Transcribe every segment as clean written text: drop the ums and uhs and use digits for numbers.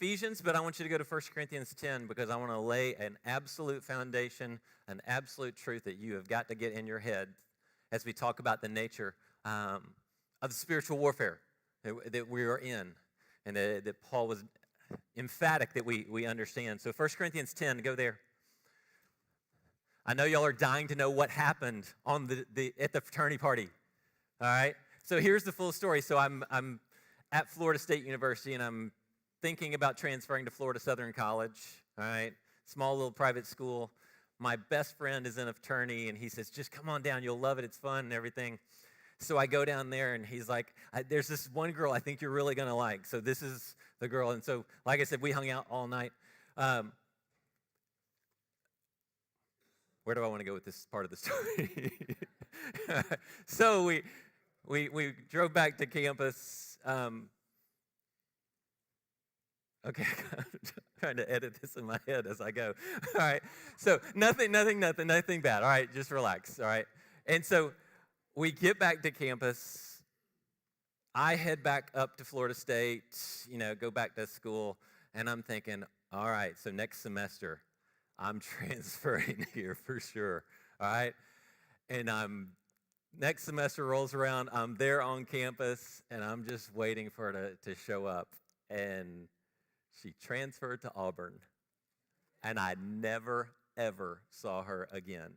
Ephesians, but I want you to go to 1 Corinthians 10 because I want to lay an absolute foundation, an absolute truth that you have got to get in your head as we talk about the nature of the spiritual warfare that we are in, and that Paul was emphatic that we understand. So 1 Corinthians 10, go there. I know y'all are dying to know what happened on at the fraternity party. All right? So here's the full story. So I'm at Florida State University, and I'm thinking about transferring to Florida Southern College. All right? Small little private school. My best friend is in a fraternity, and he says, just come on down. You'll love it. It's fun and everything. So I go down there, and he's like, there's this one girl I think you're really going to like. So this is the girl. And so, like I said, we hung out all night. Where do I want to go with this part of the story? So we drove back to campus. Okay, I'm trying to edit this in my head as I go. All right, so nothing bad. All right, just relax. All right, and so we get back to campus. I head back up to Florida State, go back to school, and I'm thinking, all right, so next semester, I'm transferring here for sure, all right? And next semester rolls around, I'm there on campus, and I'm just waiting for her to show up. And she transferred to Auburn, and I never, ever saw her again.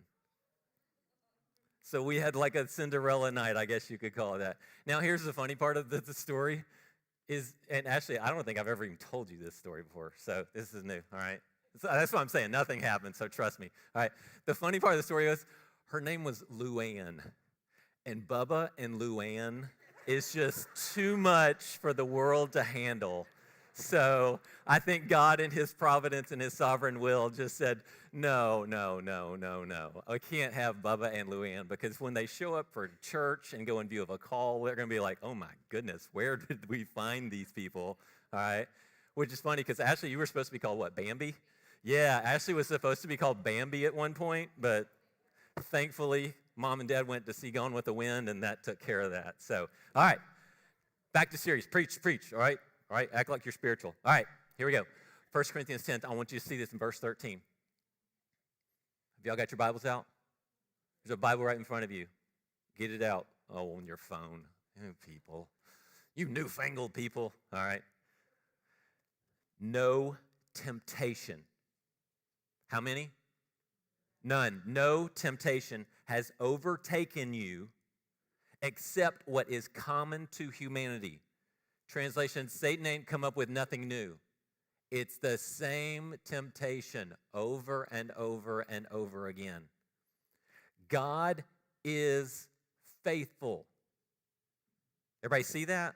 So we had like a Cinderella night, I guess you could call it that. Now, here's the funny part of the story and actually, I don't think I've ever even told you this story before, so this is new, all right? So that's what I'm saying. Nothing happened, so trust me. All right. The funny part of the story was her name was Luann. And Bubba and Luann is just too much for the world to handle. So I think God in his providence and his sovereign will just said, no. I can't have Bubba and Luann because when they show up for church and go in view of a call, they're going to be like, oh my goodness, where did we find these people? All right. Which is funny because Ashley, you were supposed to be called what, Bambi? Yeah, Ashley was supposed to be called Bambi at one point, but thankfully, Mom and Dad went to see Gone with the Wind, and that took care of that. So, all right, back to series. Preach, all right? All right, act like you're spiritual. All right, here we go. 1 Corinthians 10, I want you to see this in verse 13. Have y'all got your Bibles out? There's a Bible right in front of you. Get it out. Oh, on your phone. You people. You newfangled people. All right. No temptation. How many? None. No temptation has overtaken you except what is common to humanity. Translation, Satan ain't come up with nothing new. It's the same temptation over and over and over again. God is faithful. Everybody see that?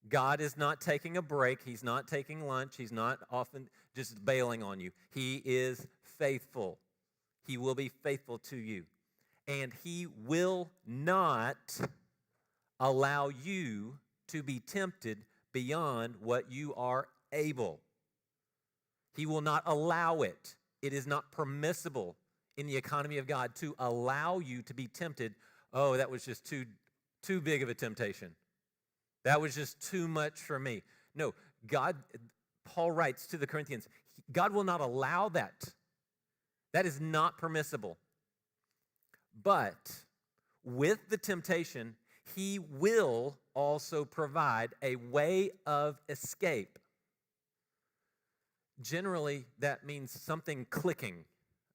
God is not taking a break. He's not taking lunch. He's not often just bailing on you. He is faithful. He will be faithful to you. And he will not allow you to be tempted beyond what you are able. He will not allow it. It is not permissible in the economy of God to allow you to be tempted. Oh, that was just too big of a temptation. That was just too much for me. No, God, Paul writes to the Corinthians, God will not allow that. That is not permissible. But with the temptation, he will also provide a way of escape. Generally, that means something clicking,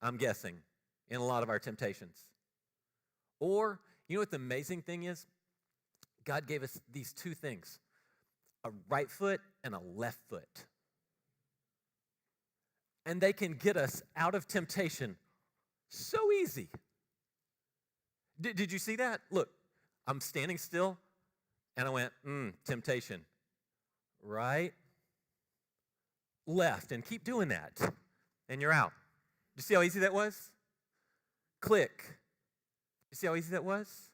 I'm guessing, in a lot of our temptations. Or, you know what the amazing thing is? God gave us these two things, a right foot and a left foot. And they can get us out of temptation so easy. Did you see that? Look, I'm standing still, and I went, temptation. Right, left, and keep doing that, and you're out. You see how easy that was? Click. You see how easy that was?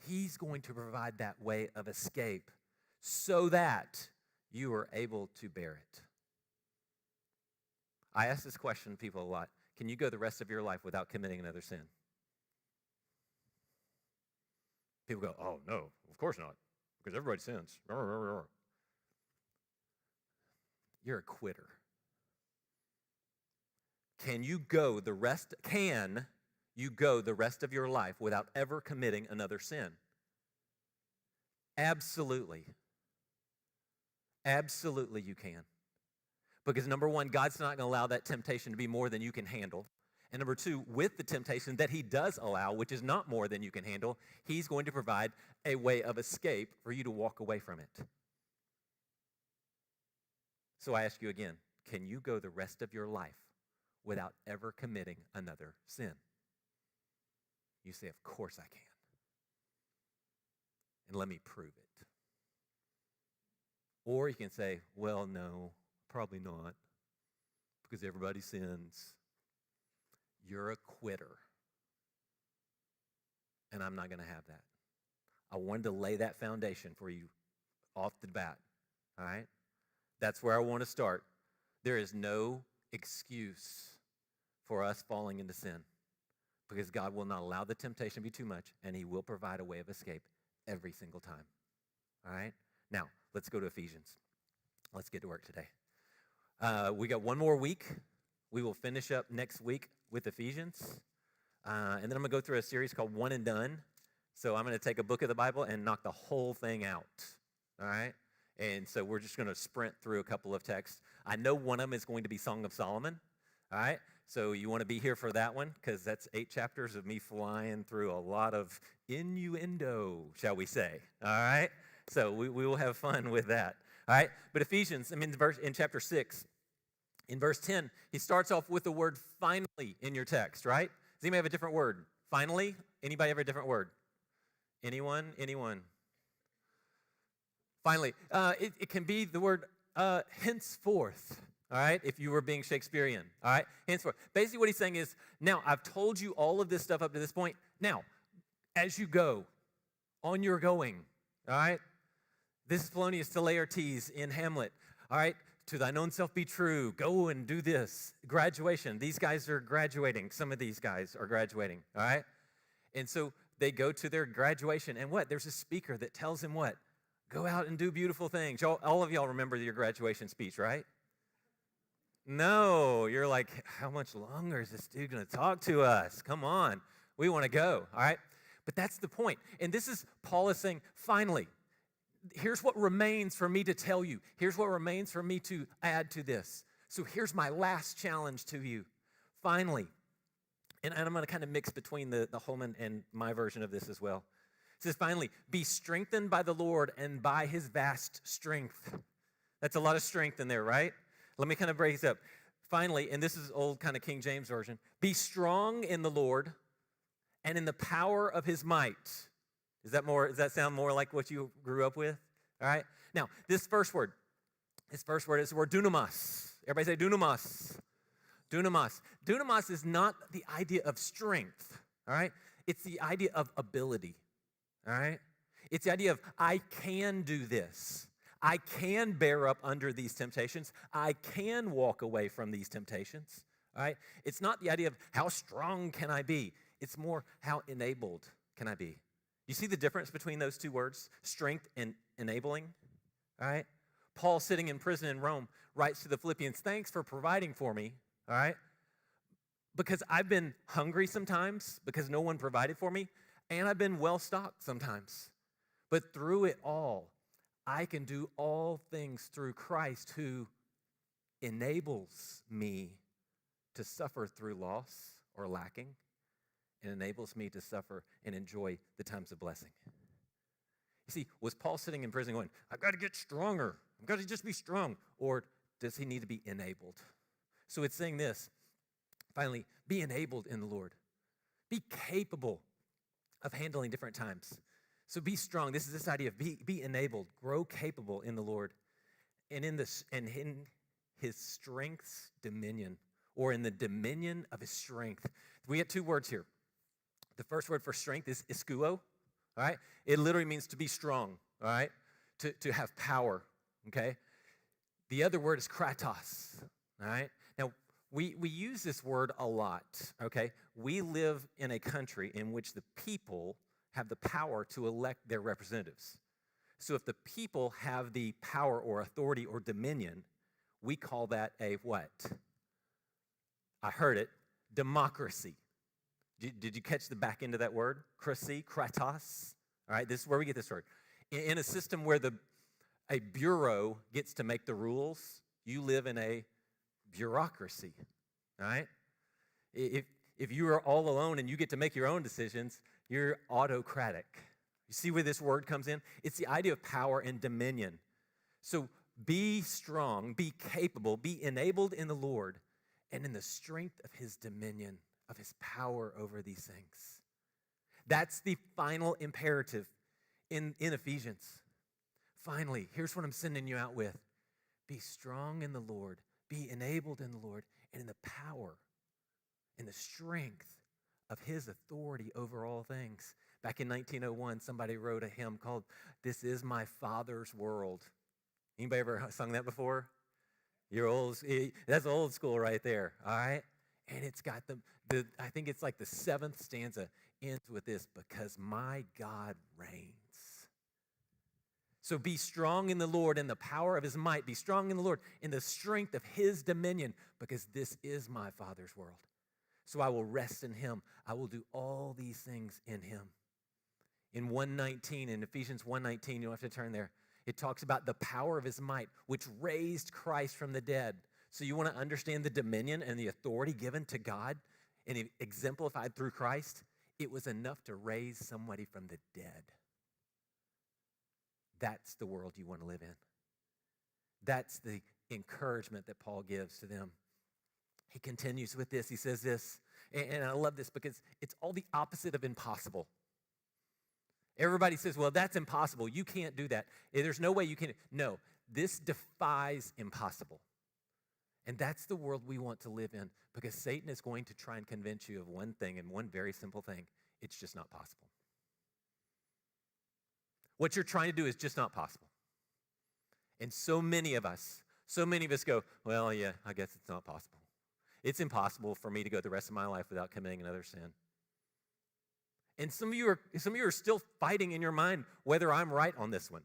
He's going to provide that way of escape so that you are able to bear it. I ask this question to people a lot. Can you go the rest of your life without committing another sin? People go, oh, no, of course not, because everybody sins. you're a quitter. Can you go the rest of your life without ever committing another sin? Absolutely. Absolutely you can. Because number one, God's not going to allow that temptation to be more than you can handle. And number two, with the temptation that he does allow, which is not more than you can handle, he's going to provide a way of escape for you to walk away from it. So I ask you again, can you go the rest of your life without ever committing another sin? You say, of course I can. And let me prove it. Or you can say, well, no, probably not, because everybody sins. You're a quitter. And I'm not going to have that. I wanted to lay that foundation for you off the bat, all right? That's where I want to start. There is no excuse for us falling into sin because God will not allow the temptation to be too much, and he will provide a way of escape every single time, all right? Now, let's go to Ephesians. Let's get to work today. We got one more week. We will finish up next week with Ephesians, and then I'm going to go through a series called One and Done. So I'm going to take a book of the Bible and knock the whole thing out, all right? And so we're just going to sprint through a couple of texts. I know one of them is going to be Song of Solomon, all right? So you want to be here for that one because that's 8 chapters of me flying through a lot of innuendo, shall we say, all right? So we will have fun with that, all right? But Ephesians, in chapter 6, in verse 10, he starts off with the word finally in your text, right? Does anybody have a different word? Finally? Anybody have a different word? Anyone? Finally. It can be the word henceforth, all right, if you were being Shakespearean, all right? Henceforth. Basically what he's saying is, now, I've told you all of this stuff up to this point. Now, as you go, on your going, all right? This is Polonius to Laertes in Hamlet, all right? To thine own self be true. Go and do this. Graduation. These guys are graduating. Some of these guys are graduating, all right? And so they go to their graduation, and what? There's a speaker that tells him what? Go out and do beautiful things. All of y'all remember your graduation speech, right? No, you're like, how much longer is this dude going to talk to us? Come on. We want to go, all right? But that's the point. And this is, Paul is saying, finally, here's what remains for me to tell you. Here's what remains for me to add to this. So here's my last challenge to you. Finally, and I'm going to kind of mix between the Holman and my version of this as well. It says, finally, be strengthened by the Lord and by his vast strength. That's a lot of strength in there, right? Let me kind of break this up. Finally, and this is old kind of King James version, be strong in the Lord and in the power of his might. Does that sound more like what you grew up with? All right? Now, this first word is the word dunamis. Everybody say dunamis. Dunamis. Dunamis is not the idea of strength, all right? It's the idea of ability, all right? It's the idea of I can do this. I can bear up under these temptations. I can walk away from these temptations, all right? It's not the idea of how strong can I be. It's more how enabled can I be. You see the difference between those two words, strength and enabling, all right? Paul, sitting in prison in Rome, writes to the Philippians, thanks for providing for me, all right? Because I've been hungry sometimes because no one provided for me, and I've been well-stocked sometimes. But through it all, I can do all things through Christ who enables me to suffer through loss or lacking and enables me to suffer and enjoy the times of blessing. You see, was Paul sitting in prison going, I've got to get stronger. I've got to just be strong. Or does he need to be enabled? So it's saying this, finally, be enabled in the Lord. Be capable of handling different times. So be strong. This is this idea of be enabled, grow capable in the Lord, and in his strength's dominion, or in the dominion of his strength. We get two words here. The first word for strength is iskuo, all right? It literally means to be strong, all right? To have power, okay? The other word is kratos, all right? Now, we use this word a lot, okay? We live in a country in which the people have the power to elect their representatives. So if the people have the power or authority or dominion, We call that a what? I heard it, democracy. Did you catch the back end of that word? Kratos. All right, this is where we get this word. In a system where a bureau gets to make the rules, you live in a bureaucracy. All right? If you are all alone and you get to make your own decisions, you're autocratic. You see where this word comes in? It's the idea of power and dominion. So be strong, be capable, be enabled in the Lord and in the strength of his dominion, of his power over these things. That's the final imperative in Ephesians. Finally, here's what I'm sending you out with. Be strong in the Lord, be enabled in the Lord, and in the power and the strength of his authority over all things. Back in 1901, somebody wrote a hymn called, "This is my Father's World." Anybody ever sung that before? You're old. That's old school right there, all right? And it's got I think it's like the 7th stanza ends with this, because my God reigns. So be strong in the Lord and the power of his might. Be strong in the Lord in the strength of his dominion, because this is my Father's world. So I will rest in him. I will do all these things in him. In 1:19, in Ephesians 1:19, you don't have to turn there. It talks about the power of his might, which raised Christ from the dead. So you want to understand the dominion and the authority given to God and exemplified through Christ? It was enough to raise somebody from the dead. That's the world you want to live in. That's the encouragement that Paul gives to them. He continues with this. He says this, and I love this because it's all the opposite of impossible. Everybody says, well, that's impossible. You can't do that. There's no way you can. No, this defies impossible. And that's the world we want to live in, because Satan is going to try and convince you of one thing, and one very simple thing. It's just not possible. What you're trying to do is just not possible. And so many of us go, well, yeah, I guess it's not possible. It's impossible for me to go the rest of my life without committing another sin. And some of you are still fighting in your mind whether I'm right on this one.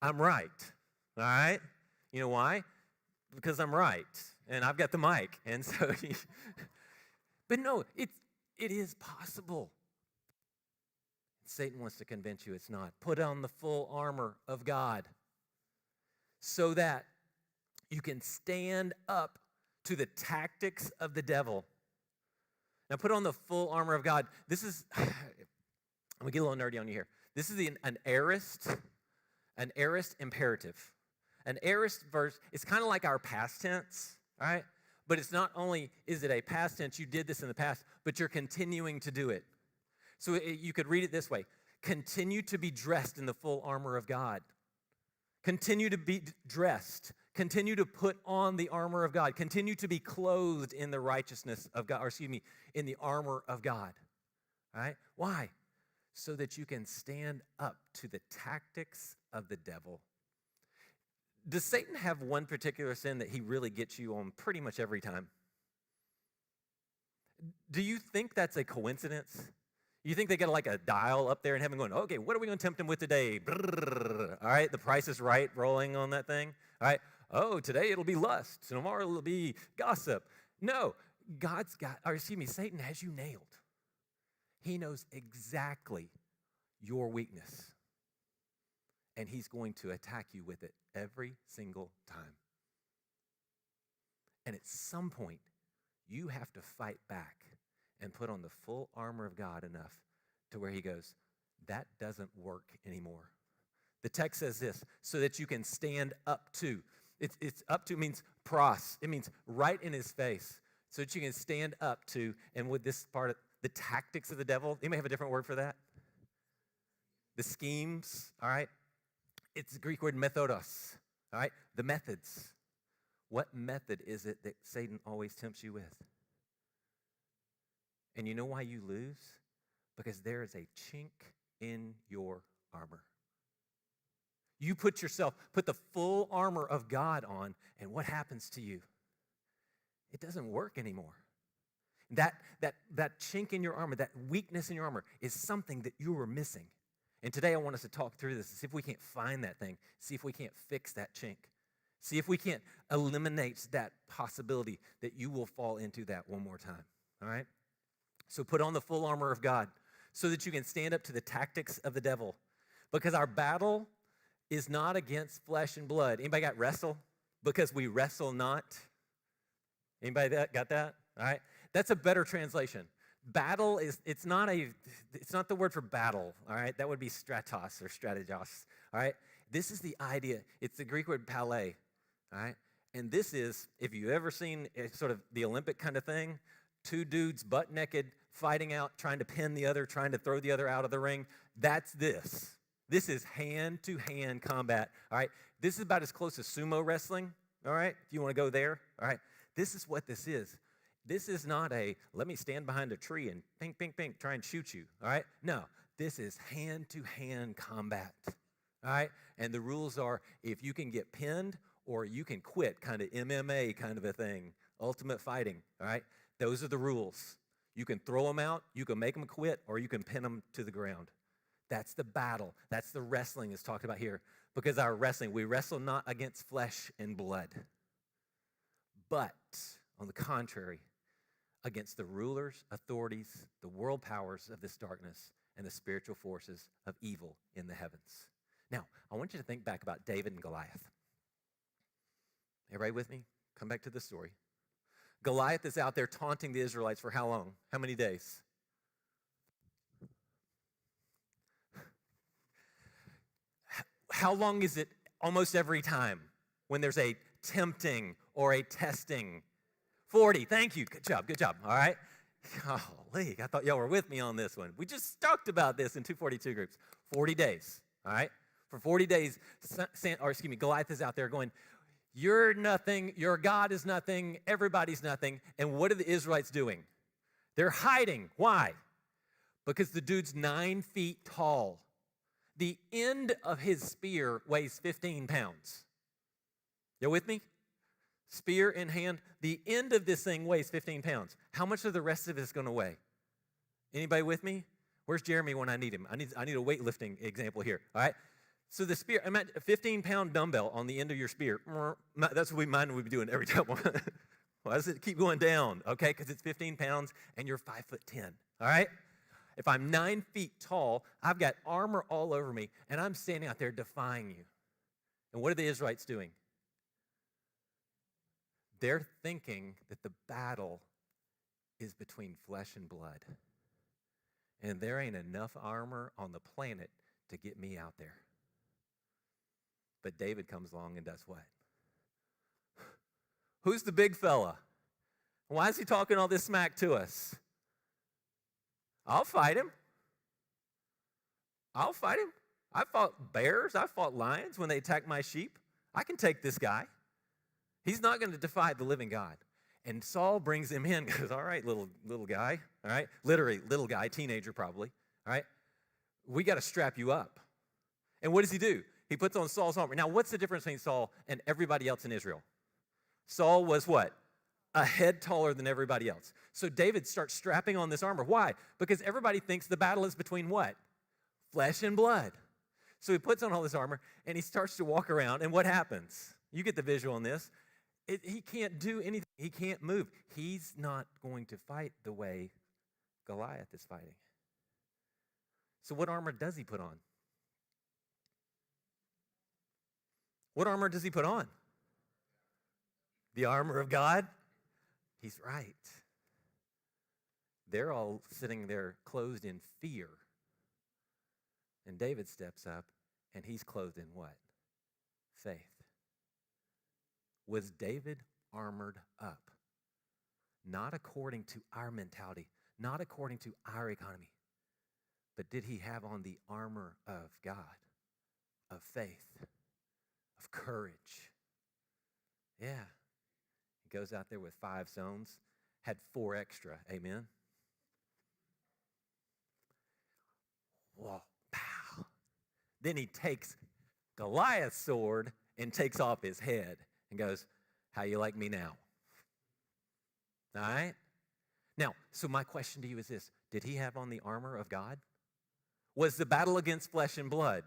I'm right, all right? You know why? Because I'm right, and I've got the mic, and so. But no, it is possible. Satan wants to convince you it's not. Put on the full armor of God so that you can stand up to the tactics of the devil. Now, put on the full armor of God. This is, I'm going to get a little nerdy on you here. This is an aorist imperative. An aorist verse, it's kind of like our past tense, all right? But it's not only is it a past tense, you did this in the past, but you're continuing to do it. So you could read it this way. Continue to be dressed in the full armor of God. Continue to be dressed. Continue to put on the armor of God. Continue to be clothed in the righteousness of God, in the armor of God. All right? Why? So that you can stand up to the tactics of the devil. Does Satan have one particular sin that he really gets you on pretty much every time? Do you think that's a coincidence? You think they got like a dial up there in heaven going, okay, what are we going to tempt him with today? Brrr. All right, the Price is Right rolling on that thing. All right, oh, today it'll be lust. Tomorrow it'll be gossip. No, Satan has you nailed. He knows exactly your weakness. And he's going to attack you with it every single time. And at some point, you have to fight back and put on the full armor of God enough to where he goes, that doesn't work anymore. The text says this, so that you can stand up to. It's up to means pros. It means right in his face. So that you can stand up to, and with this part of the tactics of the devil, you may have a different word for that. The schemes, all right? It's the Greek word methodos, all right? The methods. What method is it that Satan always tempts you with? And you know why you lose? Because there is a chink in your armor. You put the full armor of God on, and what happens to you? It doesn't work anymore. That chink in your armor, that weakness in your armor is something that you were missing. And today I want us to talk through this and see if we can't find that thing, see if we can't fix that chink, See if we can't eliminate that possibility that you will fall into that one more time, all right? So put on the full armor of God so that you can stand up to the tactics of the devil, because our battle is not against flesh and blood. Anybody got wrestle? Because we wrestle not. Anybody got that? All right. That's a better translation. Battle is, it's not the word for battle, all right? That would be stratos or strategos, all right? This is the idea. It's the Greek word palais, all right? And this is, if you've ever seen sort of the Olympic kind of thing, two dudes butt naked, fighting out, trying to pin the other, trying to throw the other out of the ring. That's this. This is hand-to-hand combat, all right? This is about as close as sumo wrestling, all right? If you want to go there, all right? This is what this is. This is not a, let me stand behind a tree and ping, ping, ping, try and shoot you, all right? No, this is hand-to-hand combat, all right? And the rules are if you can get pinned or you can quit, kind of MMA kind of a thing, ultimate fighting, all right? Those are the rules. You can throw them out, you can make them quit, or you can pin them to the ground. That's the battle. That's the wrestling is talked about here. Because our wrestling, we wrestle not against flesh and blood, but on the contrary, against the rulers, authorities, the world powers of this darkness, and the spiritual forces of evil in the heavens. Now, I want you to think back about David and Goliath. Everybody with me? Come back to the story. Goliath is out there taunting the Israelites for how long? How many days? How long is it almost every time when there's a tempting or a testing? 40. Thank you. Good job. Good job. All right. Golly, I thought y'all were with me on this one. We just talked about this in 242 groups. 40 days. All right. For 40 days, Goliath is out there going, you're nothing. Your God is nothing. Everybody's nothing. And what are the Israelites doing? They're hiding. Why? Because the dude's 9 feet tall. The end of his spear weighs 15 pounds. You with me? Spear in hand. The end of this thing weighs 15 pounds. How much of the rest of it is going to weigh? Anybody with me? Where's Jeremy when I need him? I need a weightlifting example here. All right. So the spear, I'm at a 15-pound dumbbell on the end of your spear. That's what we would be doing every time. Why does it keep going down? Okay, because it's 15 pounds and you're 5'10". All right. If I'm 9 feet tall, I've got armor all over me, and I'm standing out there defying you. And what are the Israelites doing? They're thinking that the battle is between flesh and blood. And there ain't enough armor on the planet to get me out there. But David comes along and does what? Who's the big fella? Why is he talking all this smack to us? I'll fight him. I'll fight him. I fought bears. I fought lions when they attacked my sheep. I can take this guy. He's not going to defy the living God. And Saul brings him in, goes, all right, little guy, all right? Literally, little guy, teenager probably, all right? We got to strap you up. And what does he do? He puts on Saul's armor. Now, what's the difference between Saul and everybody else in Israel? Saul was what? A head taller than everybody else. So David starts strapping on this armor. Why? Because everybody thinks the battle is between what? Flesh and blood. So he puts on all this armor, and he starts to walk around, and what happens? You get the visual on this. He can't do anything. He can't move. He's not going to fight the way Goliath is fighting. So what armor does he put on? What armor does he put on? The armor of God? He's right. They're all sitting there clothed in fear. And David steps up, and he's clothed in what? Faith. Was David armored up? Not according to our mentality, not according to our economy, but did he have on the armor of God, of faith, of courage? Yeah. He goes out there with 5 stones, had 4 extra. Amen? Whoa, pow. Then he takes Goliath's sword and takes off his head and goes, how you like me now? All right? Now, so my question to you is this. Did he have on the armor of God? Was the battle against flesh and blood?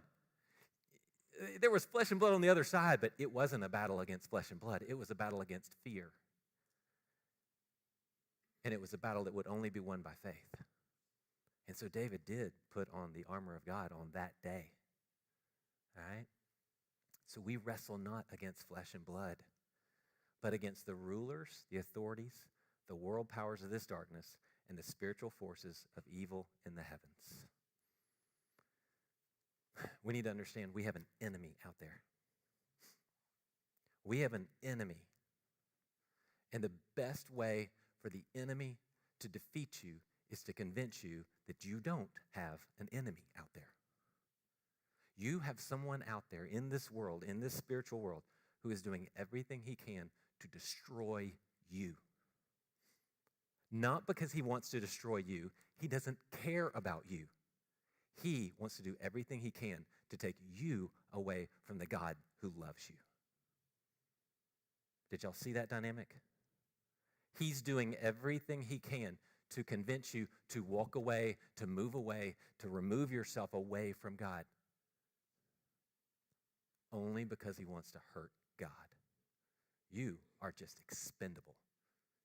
there was flesh and blood on the other side, but it wasn't a battle against flesh and blood. It was a battle against fear. And it was a battle that would only be won by faith. And so David did put on the armor of God on that day. All right? So we wrestle not against flesh and blood, but against the rulers, the authorities, the world powers of this darkness, and the spiritual forces of evil in the heavens. We need to understand we have an enemy out there. We have an enemy. And the best way for the enemy to defeat you is to convince you that you don't have an enemy out there. You have someone out there in this world, in this spiritual world, who is doing everything he can to destroy you. Not because he wants to destroy you. He doesn't care about you. He wants to do everything he can to take you away from the God who loves you. Did y'all see that dynamic? He's doing everything he can to convince you to walk away, to move away, to remove yourself away from God. Only because he wants to hurt God. You are just expendable.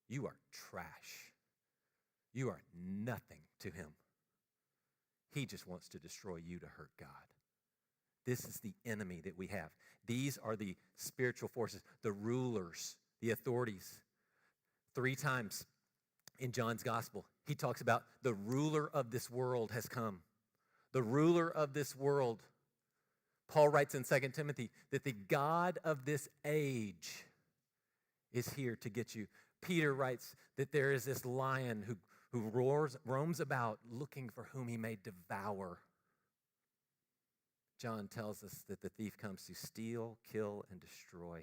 You are trash. You are nothing to him. He just wants to destroy you to hurt God. This is the enemy that we have. These are the spiritual forces, the rulers, the authorities. 3 times in John's gospel, he talks about the ruler of this world has come. The ruler of this world. Paul writes in 2 Timothy that the God of this age is here to get you. Peter writes that there is this lion who roams about looking for whom he may devour. John tells us that the thief comes to steal, kill, and destroy.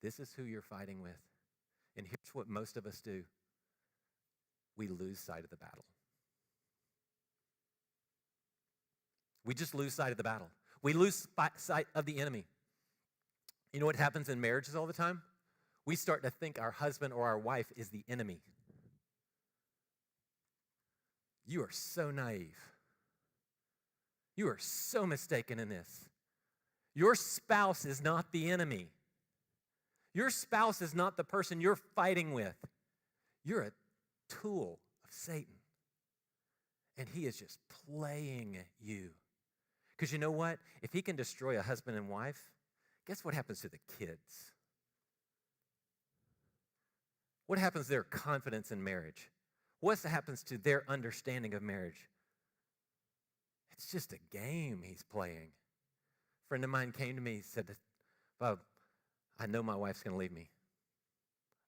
This is who you're fighting with. And here's what most of us do. We lose sight of the battle. We just lose sight of the battle. We lose sight of the enemy. You know what happens in marriages all the time? We start to think our husband or our wife is the enemy. You are so naive. You are so mistaken in this. Your spouse is not the enemy. Your spouse is not the person you're fighting with. You're a tool of Satan. And he is just playing you. Because you know what? If he can destroy a husband and wife, guess what happens to the kids? What happens to their confidence in marriage? What happens to their understanding of marriage? It's just a game he's playing. A friend of mine came to me and said, Bob, I know my wife's going to leave me.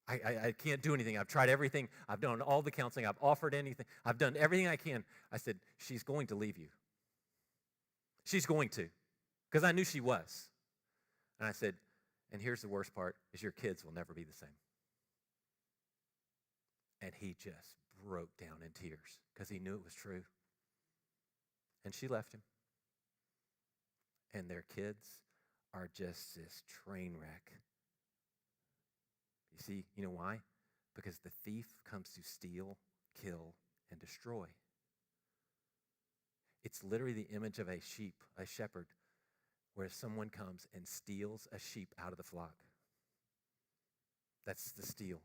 I can't do anything. I've tried everything. I've done all the counseling. I've offered anything. I've done everything I can. I said, she's going to leave you. She's going to, because I knew she was. And I said, and here's the worst part, is your kids will never be the same. And he just broke down in tears because he knew it was true. And she left him. And their kids are just this train wreck. You see, you know why? Because the thief comes to steal, kill, and destroy. It's literally the image of a sheep, a shepherd, where someone comes and steals a sheep out of the flock. That's the steal.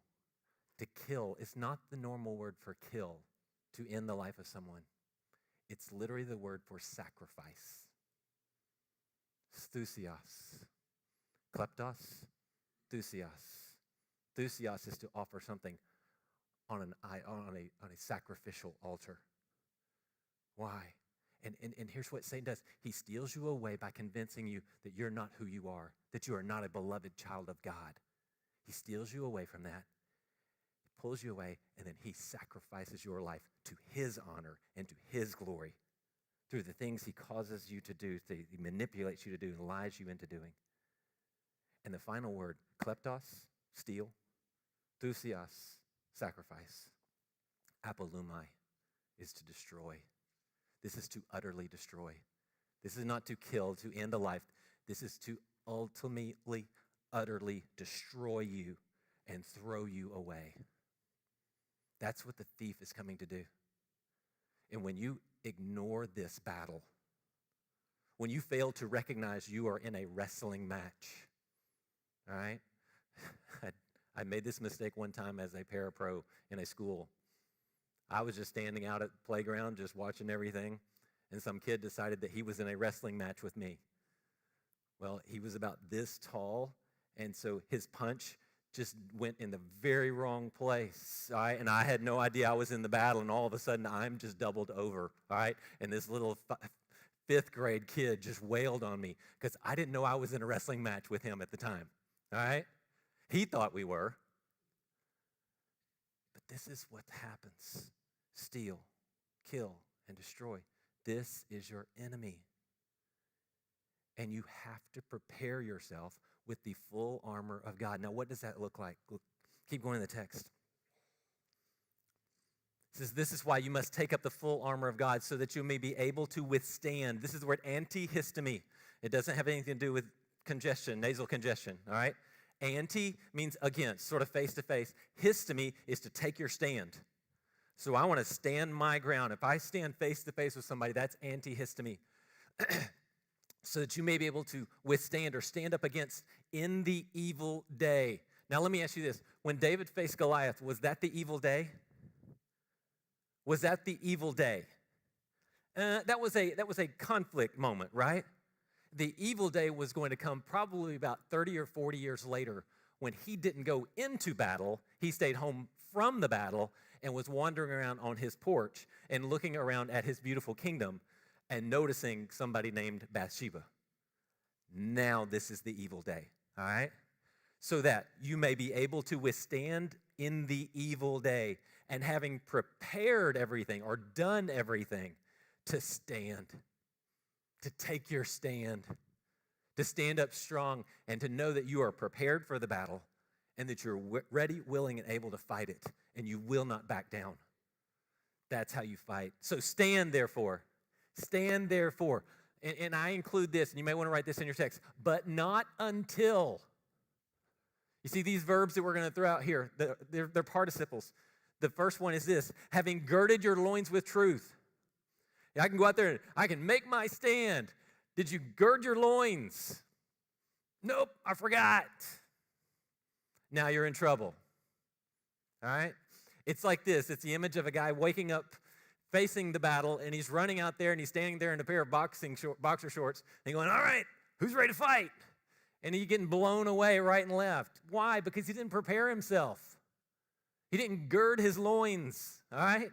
To kill is not the normal word for kill, to end the life of someone. It's literally the word for sacrifice. Thusios. Kleptos, thusios. Thusios is to offer something on a sacrificial altar. Why? And here's what Satan does. He steals you away by convincing you that you're not who you are, that you are not a beloved child of God. He steals you away from that, pulls you away, and then he sacrifices your life to his honor and to his glory through the things he causes you to do, he manipulates you to do, and lies you into doing. And the final word, kleptos, steal, thusios, sacrifice, apolumai, is to destroy. This is to utterly destroy. This is not to kill, to end a life. This is to ultimately, utterly destroy you and throw you away. That's what the thief is coming to do. And when you ignore this battle, when you fail to recognize you are in a wrestling match. All right? I made this mistake one time as a parapro in a school. I was just standing out at the playground, just watching everything, and some kid decided that he was in a wrestling match with me. Well, he was about this tall, and so his punch just went in the very wrong place, all right? And I had no idea I was in the battle, and all of a sudden, I'm just doubled over, all right? And this little fifth grade kid just wailed on me because I didn't know I was in a wrestling match with him at the time, all right? He thought we were. But this is what happens. Steal, kill, and destroy. This is your enemy. And you have to prepare yourself with the full armor of God. Now, what does that look like? Look, keep going in the text. It says, this is why you must take up the full armor of God so that you may be able to withstand. This is the word antihistemi. It doesn't have anything to do with congestion, nasal congestion, all right? Anti means against, sort of face to face. Histemi is to take your stand. So I want to stand my ground. If I stand face to face with somebody, that's antihistemi. So that you may be able to withstand or stand up against in the evil day. Now let me ask you this. When David faced Goliath, was that the evil day? Was that the evil day? That was a conflict moment, right? The evil day was going to come probably about 30 or 40 years later when he didn't go into battle. He stayed home from the battle and was wandering around on his porch and looking around at his beautiful kingdom and noticing somebody named Bathsheba. Now this is the evil day, all right? So that you may be able to withstand in the evil day, and having prepared everything or done everything, to stand, to take your stand, to stand up strong, and to know that you are prepared for the battle and that you're ready, willing, and able to fight it, and you will not back down. That's how you fight. So stand, therefore. Stand, therefore. And I include this, and you may want to write this in your text, but not until. You see, these verbs that we're going to throw out here, they're participles. The first one is this: having girded your loins with truth. I can go out there and I can make my stand. Did you gird your loins? Nope, I forgot. Now you're in trouble. All right? It's like this. It's the image of a guy waking up facing the battle, and he's running out there, and he's standing there in a pair of boxer shorts, and going, all right, who's ready to fight? And he's getting blown away right and left. Why? Because he didn't prepare himself. He didn't gird his loins, all right?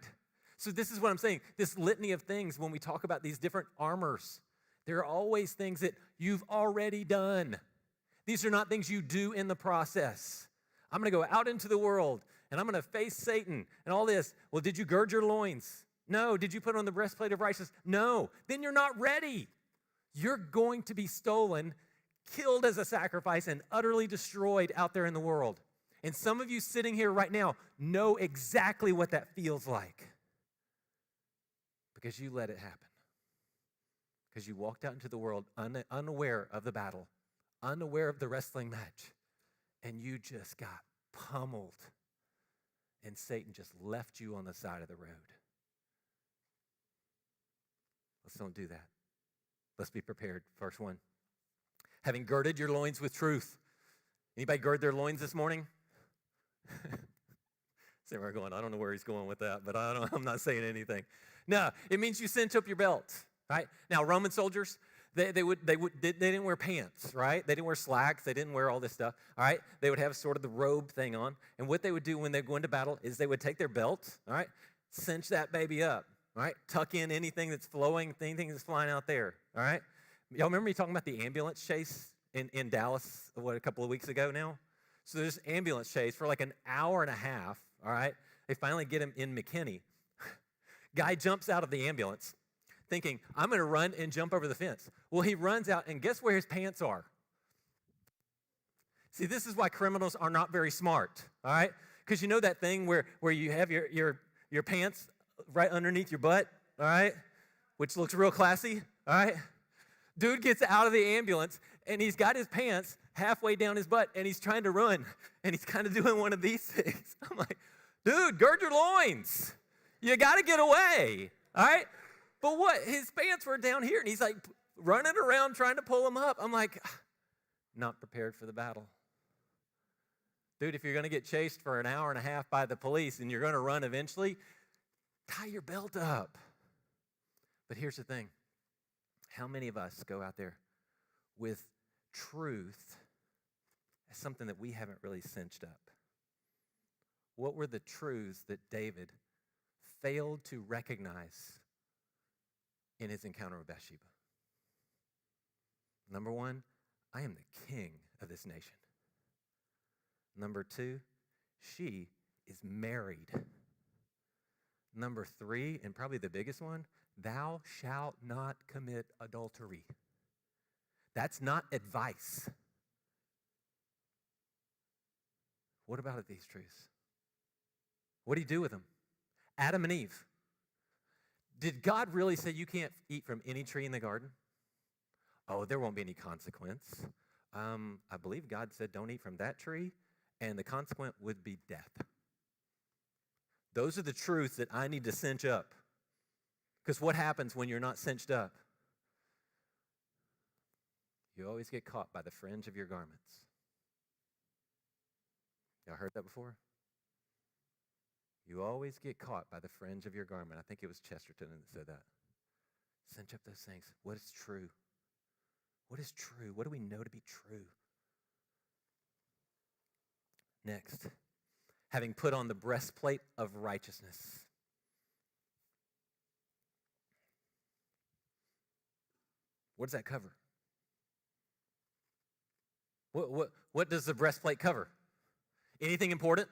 So this is what I'm saying. This litany of things, when we talk about these different armors, there are always things that you've already done. These are not things you do in the process. I'm going to go out into the world, and I'm going to face Satan and all this. Well, did you gird your loins? No. Did you put on the breastplate of righteousness? No. Then you're not ready. You're going to be stolen, killed as a sacrifice, and utterly destroyed out there in the world. And some of you sitting here right now know exactly what that feels like because you let it happen. Because you walked out into the world unaware of the battle, unaware of the wrestling match, and you just got pummeled, and Satan just left you on the side of the road. Let's don't do that. Let's be prepared. First one. Having girded your loins with truth. Anybody gird their loins this morning? See where I'm going. I don't know where he's going with that, but I'm not saying anything. No, it means you cinch up your belt, right? Now, Roman soldiers, they didn't wear pants, right? They didn't wear slacks. They didn't wear all this stuff, all right? They would have sort of the robe thing on, and what they would do when they go into battle is they would take their belt, all right, cinch that baby up, all right? Tuck in anything that's flowing, anything that's flying out there, all right? Y'all remember me talking about the ambulance chase in Dallas, a couple of weeks ago now? So there's ambulance chase for like an hour and a half, all right? They finally get him in McKinney. Guy jumps out of the ambulance thinking, I'm going to run and jump over the fence. Well, he runs out, and guess where his pants are? See, this is why criminals are not very smart, all right? Because you know that thing where you have your pants right underneath your butt, all right? Which looks real classy, all right? Dude gets out of the ambulance, and he's got his pants halfway down his butt, and he's trying to run, and he's kind of doing one of these things. I'm like, dude, gird your loins. You got to get away, all right? But what? His pants were down here, and he's like running around trying to pull them up. I'm like, not prepared for the battle. Dude, if you're going to get chased for an hour and a half by the police and you're going to run eventually, tie your belt up. But here's the thing. How many of us go out there with truth as something that we haven't really cinched up? What were the truths that David failed to recognize in his encounter with Bathsheba? Number one, I am the king of this nation. Number two, she is married. Number three, and probably the biggest one, thou shalt not commit adultery. That's not advice. What about these truths? What do you do with them? Adam and Eve. Did God really say you can't eat from any tree in the garden? Oh, there won't be any consequence. I believe God said don't eat from that tree, and the consequence would be death. Those are the truths that I need to cinch up. Because what happens when you're not cinched up? You always get caught by the fringe of your garments. Y'all heard that before? You always get caught by the fringe of your garment. I think it was Chesterton that said that. Cinch up those things. What is true? What is true? What do we know to be true? Next, having put on the breastplate of righteousness. What does that cover? What does the breastplate cover? Anything important?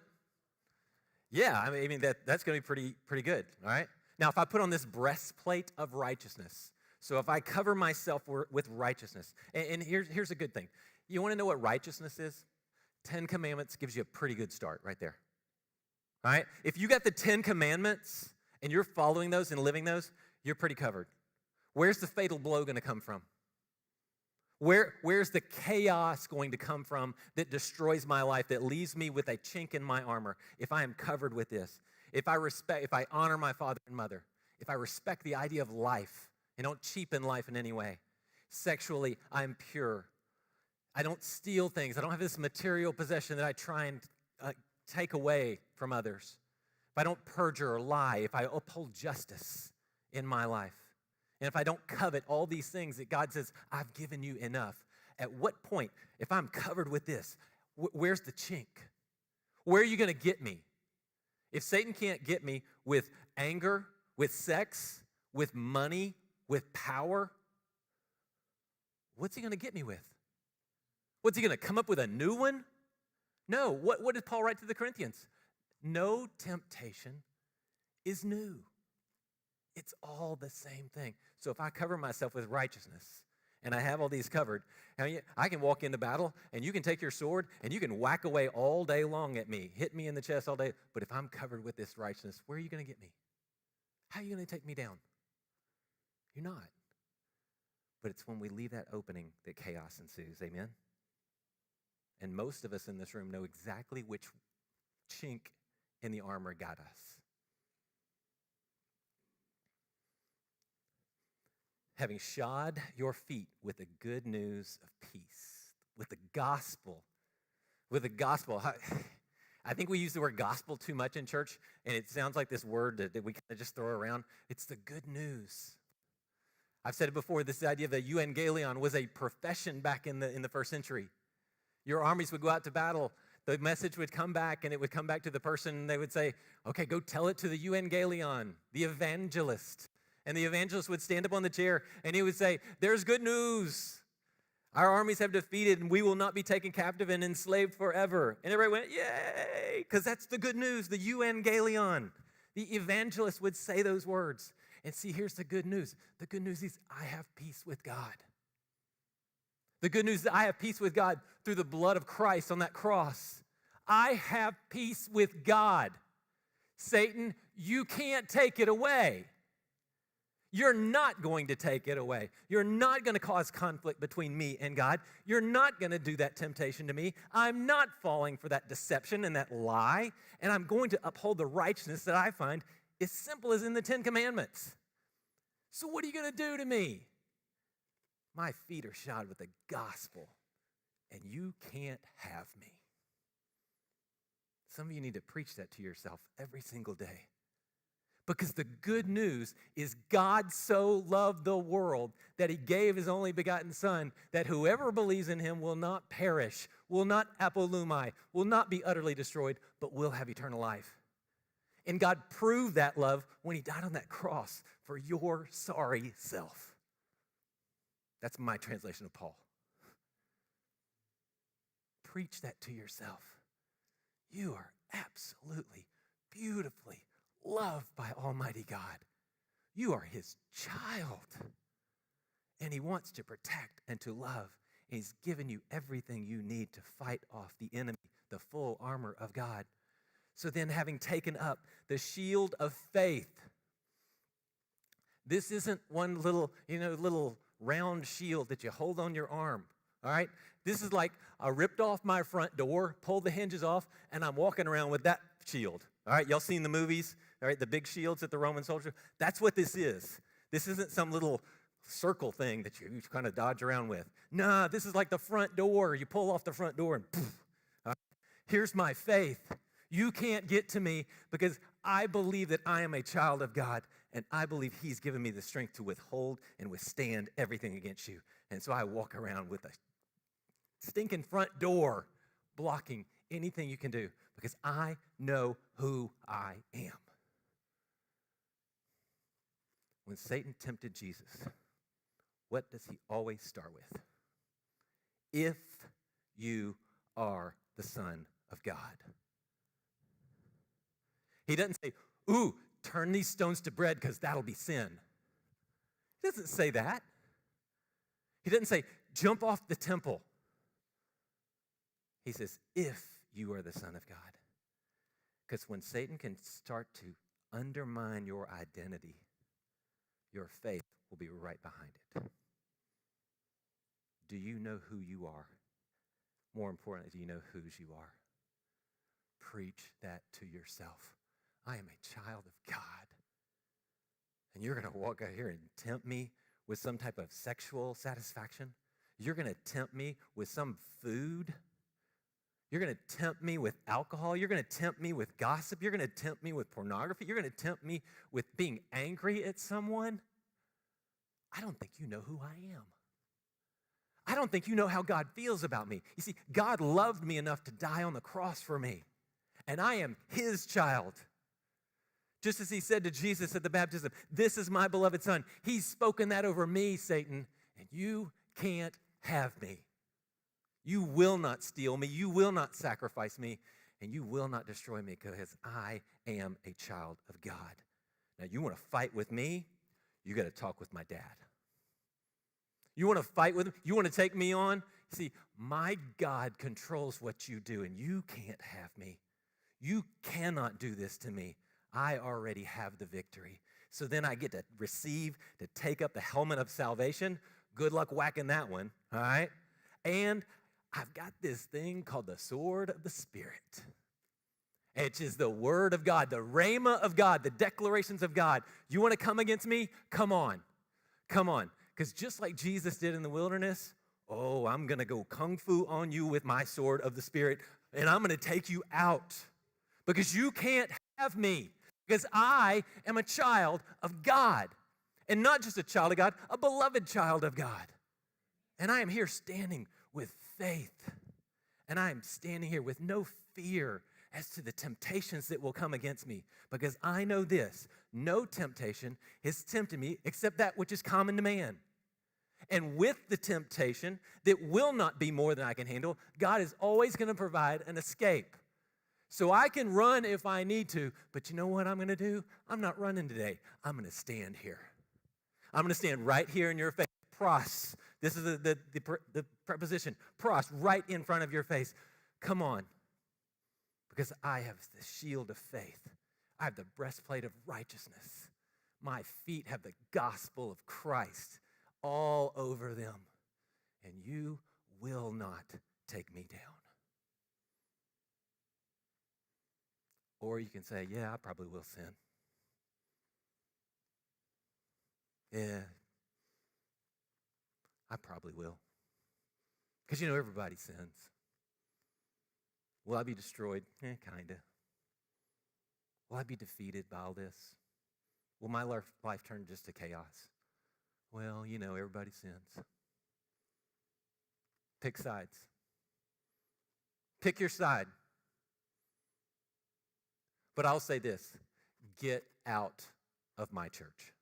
Yeah, I mean that's going to be pretty good, all right? Now, if I put on this breastplate of righteousness, so if I cover myself with righteousness, and here's a good thing. You want to know what righteousness is? 10 Commandments gives you a pretty good start right there, all right? If you got the 10 Commandments and you're following those and living those, you're pretty covered. Where's the fatal blow going to come from? Where's the chaos going to come from that destroys my life, that leaves me with a chink in my armor? If I am covered with this, if I honor my father and mother, if I respect the idea of life and don't cheapen life in any way, sexually, I'm pure. I don't steal things. I don't have this material possession that I try and take away from others. If I don't perjure or lie, if I uphold justice in my life, and if I don't covet all these things that God says, I've given you enough, at what point, if I'm covered with this, where's the chink? Where are you going to get me? If Satan can't get me with anger, with sex, with money, with power, what's he going to get me with? What's he going to come up with a new one? No. What did Paul write to the Corinthians? No temptation is new. It's all the same thing. So if I cover myself with righteousness and I have all these covered, I can walk into battle and you can take your sword and you can whack away all day long at me, hit me in the chest all day. But if I'm covered with this righteousness, where are you going to get me? How are you going to take me down? You're not. But it's when we leave that opening that chaos ensues. Amen? And most of us in this room know exactly which chink in the armor got us. Having shod your feet with the good news of peace, with the gospel. I think we use the word gospel too much in church, and it sounds like this word that we kind of just throw around. It's the good news. I've said it before, this idea of the euangelion was a profession back in the first century. Your armies would go out to battle. The message would come back, and it would come back to the person, and they would say, okay, go tell it to the euangelion, the evangelist. And the evangelist would stand up on the chair, and he would say, there's good news. Our armies have defeated, and we will not be taken captive and enslaved forever. And everybody went, yay, because that's the good news, the euangelion. The evangelist would say those words. And see, here's the good news. The good news is I have peace with God. The good news is I have peace with God through the blood of Christ on that cross. I have peace with God. Satan, you can't take it away. You're not going to take it away. You're not going to cause conflict between me and God. You're not going to do that temptation to me. I'm not falling for that deception and that lie, and I'm going to uphold the righteousness that I find as simple as in the 10 Commandments. So what are you going to do to me? My feet are shod with the gospel, and you can't have me. Some of you need to preach that to yourself every single day. Because the good news is God so loved the world that he gave his only begotten Son, that whoever believes in him will not perish, will not apolumai, will not be utterly destroyed, but will have eternal life. And God proved that love when he died on that cross for your sorry self. That's my translation of Paul. Preach that to yourself. You are absolutely, beautifully loved by Almighty God. You are his child. And he wants to protect and to love. And he's given you everything you need to fight off the enemy, the full armor of God. So then, having taken up the shield of faith, this isn't one little round shield that you hold on your arm, all right? This is like I ripped off my front door, pulled the hinges off, and I'm walking around with that shield, all right? Y'all seen the movies, all right, the big shields that the Roman soldiers? That's what this is. This isn't some little circle thing that you kind of dodge around with. No, this is like the front door. You pull off the front door and poof. All right? Here's my faith. You can't get to me because I believe that I am a child of God, and I believe he's given me the strength to withhold and withstand everything against you. And so I walk around with a stinking front door blocking anything you can do because I know who I am. When Satan tempted Jesus, what does he always start with? If you are the Son of God. He doesn't say, ooh, turn these stones to bread because that'll be sin. He doesn't say that. He doesn't say, jump off the temple. He says, if you are the Son of God. Because when Satan can start to undermine your identity, your faith will be right behind it. Do you know who you are? More importantly, do you know whose you are? Preach that to yourself. I am a child of God. And you're going to walk out here and tempt me with some type of sexual satisfaction? You're going to tempt me with some food? You're going to tempt me with alcohol? You're going to tempt me with gossip? You're going to tempt me with pornography? You're going to tempt me with being angry at someone? I don't think you know who I am. I don't think you know how God feels about me. You see, God loved me enough to die on the cross for me. And I am his child. Just as he said to Jesus at the baptism, this is my beloved Son. He's spoken that over me, Satan, and you can't have me. You will not steal me. You will not sacrifice me, and you will not destroy me because I am a child of God. Now, you want to fight with me? You got to talk with my dad. You want to fight with him? You want to take me on? See, my God controls what you do, and you can't have me. You cannot do this to me. I already have the victory. So then I get to receive, to take up the helmet of salvation. Good luck whacking that one, all right? And I've got this thing called the sword of the Spirit. It is the word of God, the rhema of God, the declarations of God. You want to come against me? Come on. Come on. Because just like Jesus did in the wilderness, oh, I'm going to go kung fu on you with my sword of the Spirit, and I'm going to take you out. Because you can't have me. Because I am a child of God. And not just a child of God, a beloved child of God. And I am here standing with faith. And I am standing here with no fear as to the temptations that will come against me. Because I know this, no temptation has tempted me except that which is common to man. And with the temptation that will not be more than I can handle, God is always going to provide an escape. So I can run if I need to, but you know what I'm going to do? I'm not running today. I'm going to stand here. I'm going to stand right here in your face. Pros. This is the preposition. Pros, right in front of your face. Come on. Because I have the shield of faith. I have the breastplate of righteousness. My feet have the gospel of Christ all over them. And you will not take me down. Or you can say, yeah, I probably will sin. Yeah. I probably will. Because everybody sins. Will I be destroyed? Kind of. Will I be defeated by all this? Will my life turn just to chaos? Well, everybody sins. Pick sides. Pick your side. But I'll say this, get out of my church.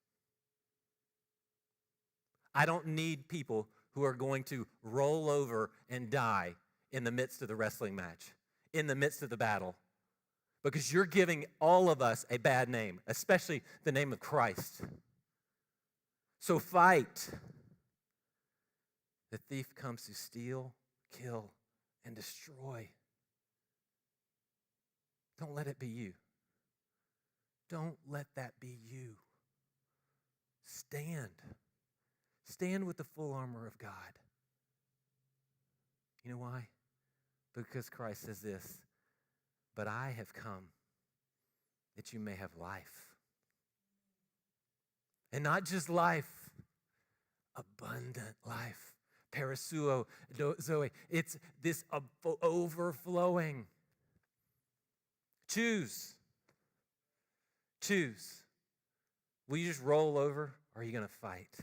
I don't need people who are going to roll over and die in the midst of the wrestling match, in the midst of the battle, because you're giving all of us a bad name, especially the name of Christ. So fight. The thief comes to steal, kill, and destroy. Don't let it be you. Don't let that be you. Stand. Stand with the full armor of God. You know why? Because Christ says this, but I have come that you may have life. And not just life, abundant life. Parasuo, Zoe. It's this overflowing. Choose. Choose. Will you just roll over, or are you going to fight?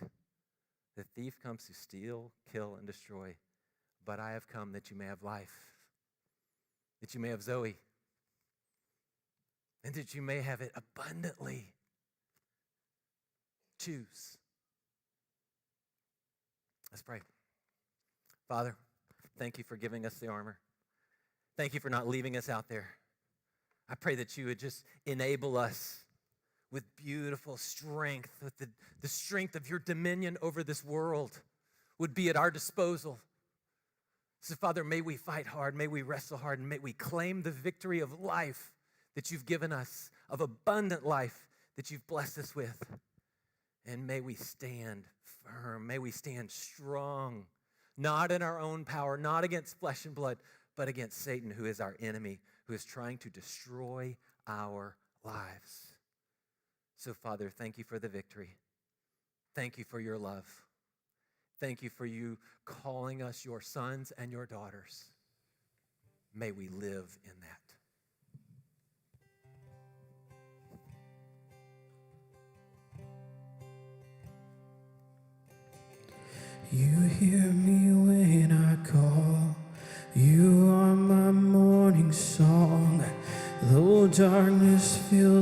The thief comes to steal, kill, and destroy. But I have come that you may have life, that you may have Zoe, and that you may have it abundantly. Choose. Let's pray. Father, thank you for giving us the armor. Thank you for not leaving us out there. I pray that you would just enable us with beautiful strength, with the strength of your dominion over this world would be at our disposal. So, Father, may we fight hard, may we wrestle hard, and may we claim the victory of life that you've given us, of abundant life that you've blessed us with. And may we stand firm, may we stand strong, not in our own power, not against flesh and blood, but against Satan, who is our enemy, who is trying to destroy our lives. So, Father, thank you for the victory. Thank you for your love. Thank you for you calling us your sons and your daughters. May we live in that. You hear me when I call. You are my morning song. Though darkness fills